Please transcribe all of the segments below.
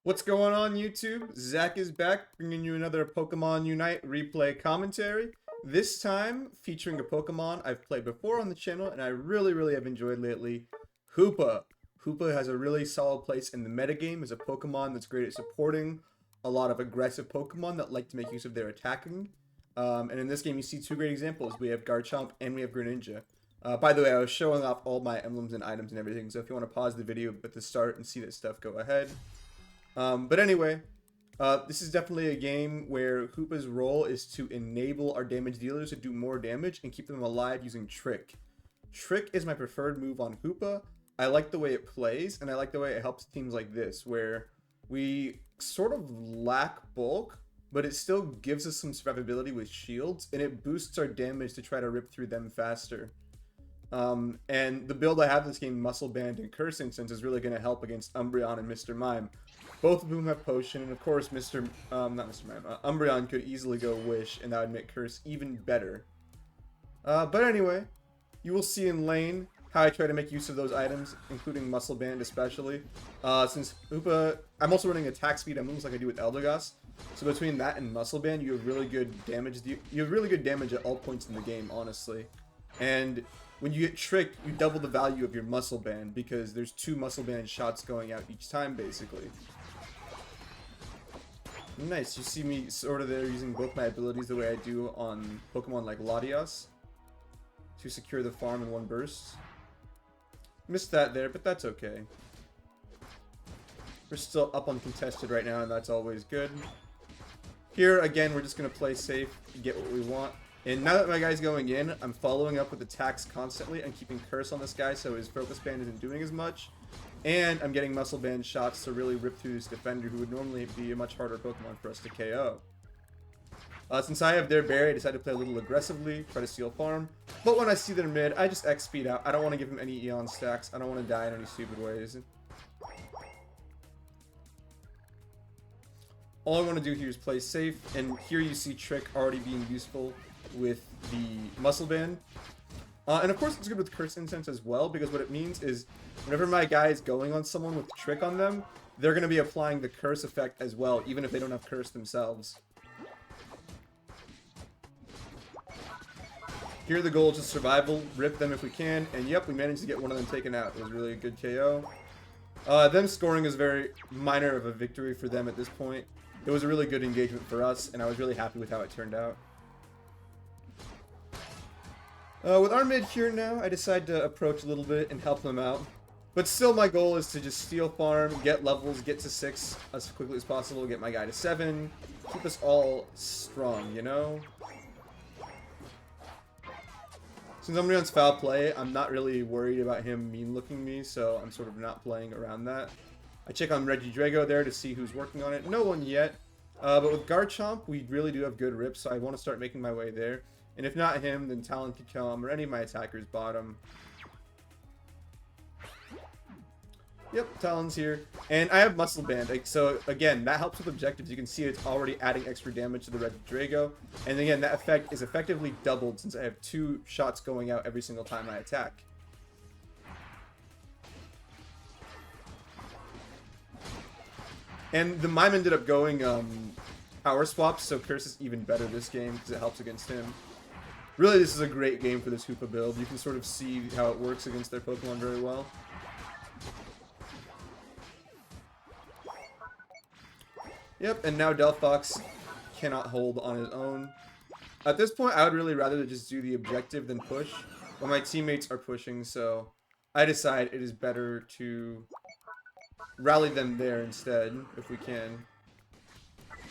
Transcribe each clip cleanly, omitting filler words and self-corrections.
What's going on, YouTube? Zach is back, bringing you another Pokemon Unite replay commentary. This time, featuring a Pokemon I've played before on the channel and I really have enjoyed lately, Hoopa. Hoopa has a really solid place in the metagame as a Pokemon that's great at supporting a lot of aggressive Pokemon that like to make use of their attacking. And in this game, you see two great examples. We have Garchomp and we have Greninja. By the way, I was showing off all my emblems and items and everything, so if you want to pause the video at the start and see that stuff, go ahead. But anyway, this is definitely a game where Hoopa's role is to enable our damage dealers to do more damage and keep them alive using Trick. Trick is my preferred move on Hoopa. I like the way it plays, and I like the way it helps teams like this, where we sort of lack bulk, but it still gives us some survivability with shields, and it boosts our damage to try to rip through them faster. And the build I have in this game, Muscle Band and Curse Incense, is really going to help against Umbreon and Mr. Mime. Both of whom have Potion, and of course Umbreon could easily go Wish, and that would make Curse even better. But anyway, you will see in lane how I try to make use of those items, including Muscle Band especially. Since Hoopa, I'm also running attack speed moves like I do with Eldegoss. So between that and Muscle Band, you have really good damage. You have really good damage at all points in the game, honestly. And when you get tricked, you double the value of your Muscle Band because there's 2 Muscle Band shots going out each time, basically. Nice, you see me sort of there using both my abilities the way I do on Pokemon like Latias to secure the farm in one burst. Missed that there, but that's okay. We're still up uncontested right now, and that's always good. Here, again, we're just going to play safe, get what we want. And now that my guy's going in, I'm following up with attacks constantly and keeping Curse on this guy so his Focus Band isn't doing as much. And I'm getting Muscle Band shots to really rip through this defender who would normally be a much harder Pokemon for us to KO. Since I have their berry, I decided to play a little aggressively, try to steal farm. But when I see their mid, I just X speed out. I don't want to give him any Eon stacks. I don't want to die in any stupid ways. All I want to do here is play safe, and here you see Trick already being useful with the Muscle Band. And of course it's good with Curse Incense as well, because what it means is whenever my guy is going on someone with Trick on them, they're going to be applying the Curse effect as well, even if they don't have Curse themselves. Here the goal is just survival, rip them if we can, and yep, we managed to get one of them taken out. It was really a good KO. Them scoring is very minor of a victory for them at this point. It was a really good engagement for us, and I was really happy with how it turned out. With our mid here now, I decide to approach a little bit and help them out. But still my goal is to just steal farm, get levels, get to 6 as quickly as possible, get my guy to 7, keep us all strong, you know? Since Umbreon's foul play, I'm not really worried about him mean-looking me, so I'm sort of not playing around that. I check on Regidrago there to see who's working on it. No one yet. But with Garchomp, we really do have good rips, so I want to start making my way there. And if not him, then Talon could come, or any of my attackers bottom. Yep, Talon's here. And I have Muscle Band, so again, that helps with objectives. You can see it's already adding extra damage to the Regidrago. And again, that effect is effectively doubled since I have 2 shots going out every single time I attack. And the Mime ended up going power swaps, so Curse is even better this game because it helps against him. Really, this is a great game for this Hoopa build. You can sort of see how it works against their Pokemon very well. Yep, and now Delphox cannot hold on his own. At this point, I would really rather just do the objective than push. But my teammates are pushing, so I decide it is better to rally them there instead, if we can.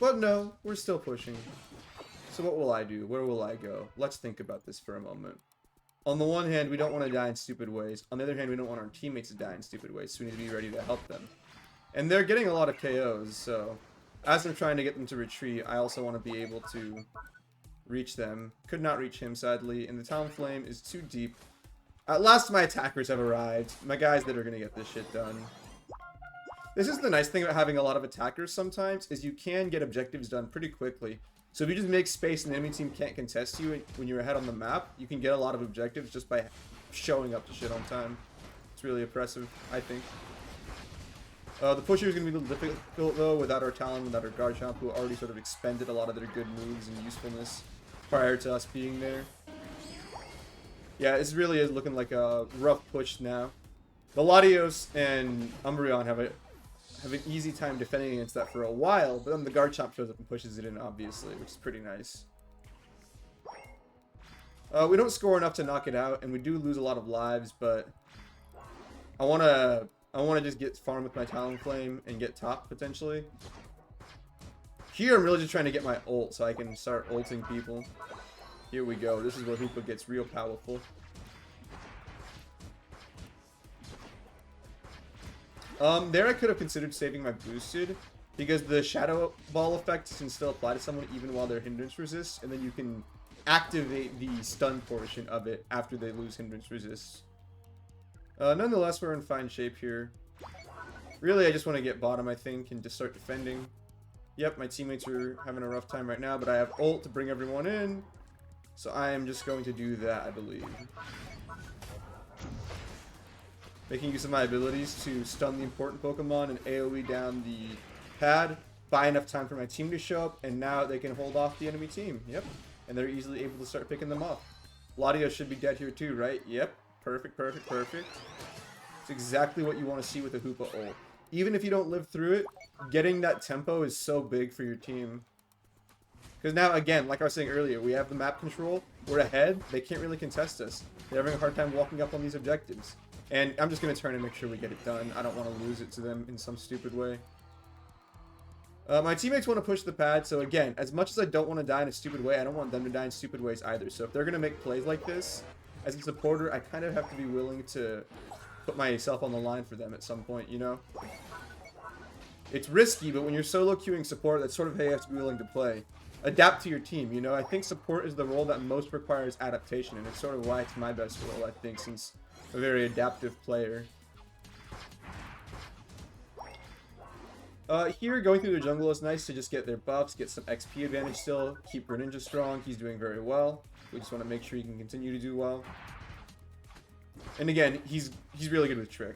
But no, we're still pushing. So what will I do? Where will I go? Let's think about this for a moment. On the one hand, we don't want to die in stupid ways. On the other hand, we don't want our teammates to die in stupid ways, so we need to be ready to help them. And they're getting a lot of KOs, so as I'm trying to get them to retreat, I also want to be able to reach them. Could not reach him, sadly, and the Talonflame is too deep. At last, my attackers have arrived. My guys that are going to get this shit done. This is the nice thing about having a lot of attackers sometimes, is you can get objectives done pretty quickly. So if you just make space and the enemy team can't contest you when you're ahead on the map, you can get a lot of objectives just by showing up to shit on time. It's really impressive, I think. The pusher is going to be a little difficult, though, without our Talon, without our Garchomp, who already sort of expended a lot of their good moves and usefulness prior to us being there. Yeah, this really is looking like a rough push now. The Latios and Umbreon have an easy time defending against that for a while, but then the Garchomp shows up and pushes it in, obviously, which is pretty nice. We don't score enough to knock it out, and we do lose a lot of lives, but I wanna just get farm with my Talonflame and get top, potentially. Here, I'm really just trying to get my ult so I can start ulting people. Here we go. This is where Hoopa gets real powerful. There I could have considered saving my boosted, because the Shadow Ball effect can still apply to someone even while they're hindrance resist, and then you can activate the stun portion of it after they lose hindrance resist. Nonetheless, we're in fine shape here. Really, I just want to get bottom, I think, and just start defending. Yep, my teammates are having a rough time right now, but I have ult to bring everyone in. So I am just going to do that, I believe. Making use of my abilities to stun the important Pokemon and AoE down the pad. Buy enough time for my team to show up, and now they can hold off the enemy team. Yep. And they're easily able to start picking them off. Latios should be dead here too, right? Yep. Perfect, perfect, perfect. It's exactly what you want to see with a Hoopa ult. Even if you don't live through it, getting that tempo is so big for your team. Because now, again, like I was saying earlier, we have the map control. We're ahead. They can't really contest us. They're having a hard time walking up on these objectives. And I'm just going to turn and make sure we get it done. I don't want to lose it to them in some stupid way. My teammates want to push the pad, so again, as much as I don't want to die in a stupid way, I don't want them to die in stupid ways either. So if they're going to make plays like this, as a supporter, I kind of have to be willing to put myself on the line for them at some point, you know? It's risky, but when you're solo queuing support, that's sort of how you have to be willing to play. Adapt to your team, you know? I think support is the role that most requires adaptation, and it's sort of why it's my best role, I think, since I'm a very adaptive player. Here, going through the jungle is nice to just get their buffs, get some XP advantage still, keep Greninja strong, he's doing very well. We just want to make sure he can continue to do well. And again, he's really good with Trick.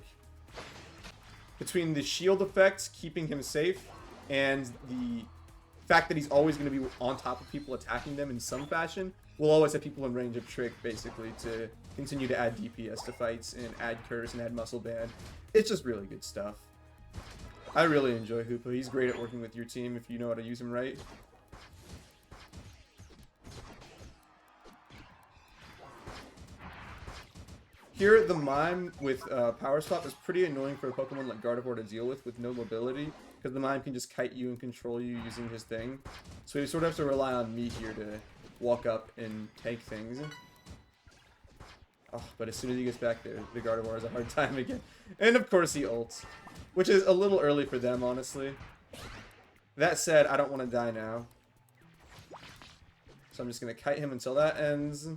Between the shield effects, keeping him safe, and the fact that he's always going to be on top of people attacking them in some fashion, we'll always have people in range of Trick, basically, to continue to add DPS to fights, and add Curse, and add Muscle Band. It's just really good stuff. I really enjoy Hoopa. He's great at working with your team if you know how to use him right. Here, the Mime with Power Swap is pretty annoying for a Pokemon like Gardevoir to deal with no mobility, because the Mime can just kite you and control you using his thing. So you sort of have to rely on me here to walk up and take things. Oh, but as soon as he gets back there, the Gardevoir has a hard time again. And of course he ults, which is a little early for them, honestly. That said, I don't want to die now. So I'm just going to kite him until that ends.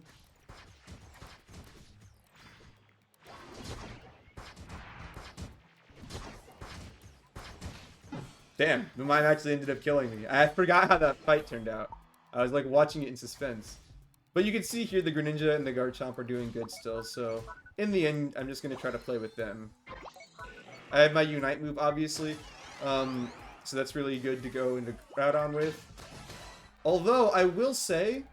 Damn, the Mime actually ended up killing me. I forgot how that fight turned out. I was like watching it in suspense. But you can see here the Greninja and the Garchomp are doing good still, so in the end, I'm just going to try to play with them. I have my Unite move, obviously, so that's really good to go into Groudon with. Although, I will say,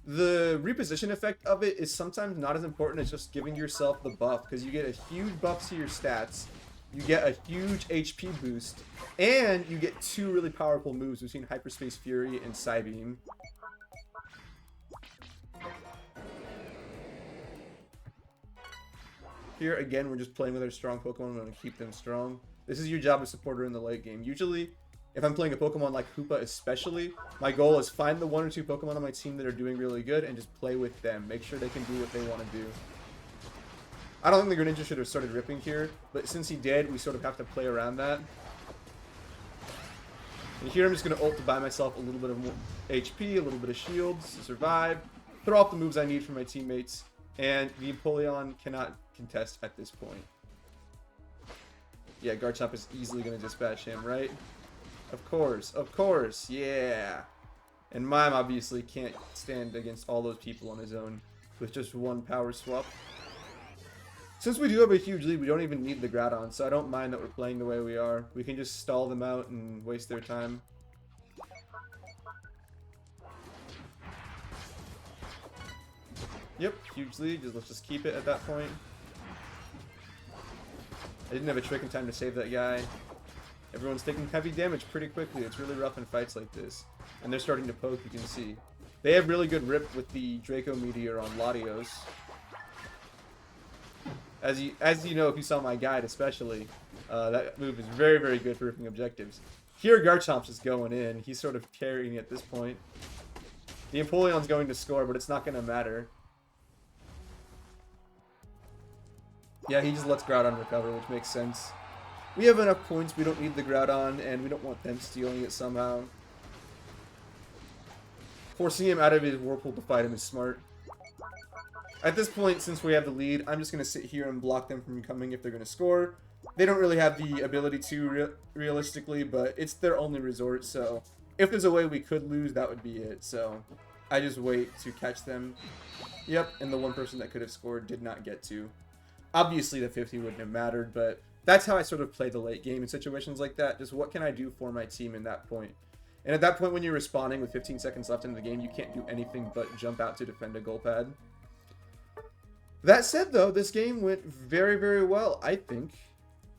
the reposition effect of it is sometimes not as important as just giving yourself the buff, because you get a huge buff to your stats, you get a huge HP boost, and you get two really powerful moves between Hyperspace Fury and Psybeam. Here, again, we're just playing with our strong Pokemon. We want to keep them strong. This is your job as supporter in the late game. Usually, if I'm playing a Pokemon like Hoopa especially, my goal is find the 1 or 2 Pokemon on my team that are doing really good and just play with them. Make sure they can do what they want to do. I don't think the Greninja should have started ripping here, but since he did, we sort of have to play around that. And here I'm just going to ult to buy myself a little bit of more HP, a little bit of shields to survive, throw off the moves I need for my teammates, and the Empoleon cannot contest at this point. Yeah, Garchomp is easily going to dispatch him, right? Of course, yeah. And Mime obviously can't stand against all those people on his own with just one power swap. Since we do have a huge lead, we don't even need the Groudon, so I don't mind that we're playing the way we are. We can just stall them out and waste their time. Yep, huge lead. Let's just keep it at that point. I didn't have a trick in time to save that guy. Everyone's taking heavy damage pretty quickly. It's really rough in fights like this. And they're starting to poke, you can see. They have really good rip with the Draco Meteor on Latios. As you know, if you saw my guide especially, that move is very, very good for ripping objectives. Here, Garchomp's just going in. He's sort of carrying at this point. The Empoleon's going to score, but it's not going to matter. Yeah, he just lets Groudon recover, which makes sense. We have enough points, we don't need the Groudon, and we don't want them stealing it somehow. Forcing him out of his Whirlpool to fight him is smart. At this point, since we have the lead, I'm just going to sit here and block them from coming if they're going to score. They don't really have the ability to, realistically, but it's their only resort, so if there's a way we could lose, that would be it. So I just wait to catch them. Yep, and the one person that could have scored did not get to. Obviously, the 50 wouldn't have mattered, but that's how I sort of play the late game in situations like that. Just what can I do for my team in that point? And at that point, when you're responding with 15 seconds left in the game, you can't do anything but jump out to defend a goal pad. That said, though, this game went very, very well, I think.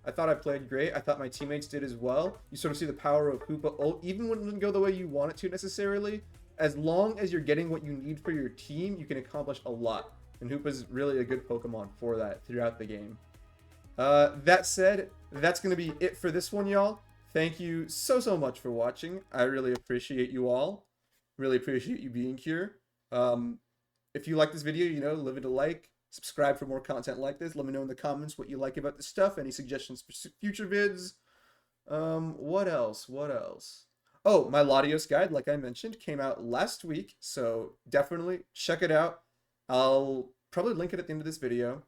I thought I played great. I thought my teammates did as well. You sort of see the power of Hoopa, even when it doesn't go the way you want it to necessarily. As long as you're getting what you need for your team, you can accomplish a lot. And Hoopa's really a good Pokemon for that throughout the game. That said, that's going to be it for this one, y'all. Thank you so much for watching. I really appreciate you all. Really appreciate you being here. If you like this video, you know, leave it a like. Subscribe for more content like this. Let me know in the comments what you like about this stuff. Any suggestions for future vids. What else? What else? Oh, my Latios guide, like I mentioned, came out last week. So definitely check it out. I'll probably link it at the end of this video.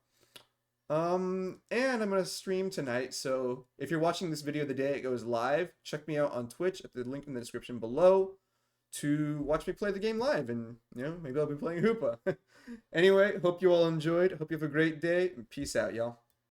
And I'm going to stream tonight. So if you're watching this video the day it goes live, check me out on Twitch at the link in the description below to watch me play the game live. And, you know, maybe I'll be playing Hoopa. Anyway, hope you all enjoyed. Hope you have a great day. And peace out, y'all.